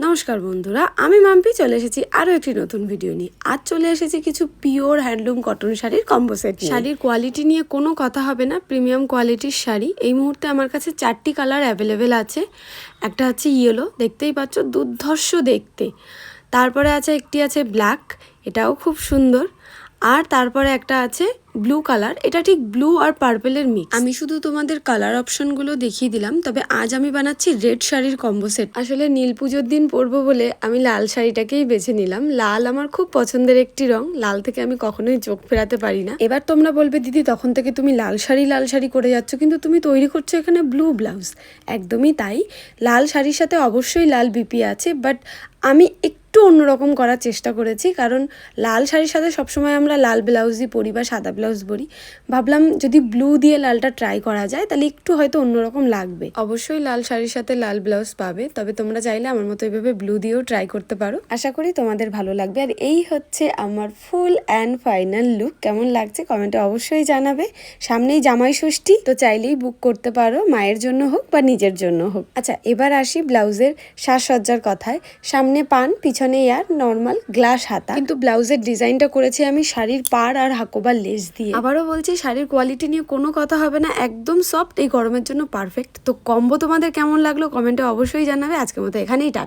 নমস্কার বন্ধুরা, আমি মাম্পি চলে এসেছি আরও একটি নতুন ভিডিও নিয়ে। আজ চলে এসেছি কিছু পিওর হ্যান্ডলুম কটন শাড়ির কম্বো সেট। শাড়ির কোয়ালিটি নিয়ে কোনো কথা হবে না, প্রিমিয়াম কোয়ালিটির শাড়ি। এই মুহূর্তে আমার কাছে 4টি কালার অ্যাভেলেবেল আছে। একটা হচ্ছে ইয়েলো, দেখতেই পাচ্ছ দুর্ধর্ষ দেখতে। তারপরে একটি আছে ব্ল্যাক, এটাও খুব সুন্দর। আর তারপরে একটা আছে ব্লু কালার, এটা ঠিক ব্লু আর পার্পেলের মিক্স। আমি শুধু তোমাদের কালার অপশনগুলো দেখিয়ে দিলাম। তবে আজ আমি বানাচ্ছি রেড শাড়ির কম্বো সেট। আসলে নীল পুজোর দিন পরবো বলে আমি লাল শাড়িটাকেই বেছে নিলাম। লাল আমার খুব পছন্দের একটি রং, লাল থেকে আমি কখনোই চোখ ফেরাতে পারি না। এবার তোমরা বলবে দিদি তখন থেকে তুমি লাল শাড়ি করে যাচ্ছ, কিন্তু তুমি তৈরি করছো এখানে ব্লু ব্লাউজ। একদমই তাই, লাল শাড়ির সাথে অবশ্যই লাল বিপি আছে, বাট আমি একটু অন্যরকম করার চেষ্টা করেছি। কারণ লাল শাড়ির সাথে সবসময় আমরা লাল ব্লাউজই পরি বা সাদা ব্লাউজ পরি। ভাবলাম যদি ব্লু দিয়ে লালটা ট্রাই করা যায় তাহলে একটু হয়তো অন্যরকম লাগবে। অবশ্যই লাল শাড়ির সাথে লাল ব্লাউজ পাবে, তবে তোমরা চাইলে আমার মতো এভাবে ব্লু দিয়েও ট্রাই করতে পারো। আশা করি তোমাদের ভালো লাগবে। আর এই হচ্ছে আমার ফুল অ্যান্ড ফাইনাল লুক। কেমন লাগছে কমেন্টে অবশ্যই জানাবে। সামনেই জামাই ষষ্ঠী, তো চাইলেই বুক করতে পারো, মায়ের জন্য হোক বা নিজের জন্য হোক। আচ্ছা, এবার আসি ব্লাউজের সাজসজ্জার কথায়। সামনে পান, পিছনে ইয়ার নর্মাল গ্লাস হাতা। কিন্তু ব্লাউজের ডিজাইনটা করেছি আমি শাড়ির পাড় আর হাকোবার লেস দিয়ে। আবারও বলছি, শাড়ির কোয়ালিটি নিয়ে কোনো কথা হবে না, একদম সফট, এই গরমের জন্য পারফেক্ট। তো কম্বো তোমাদের কেমন লাগলো কমেন্টে অবশ্যই জানাবে। আজকের মতো এখানেই টাটা।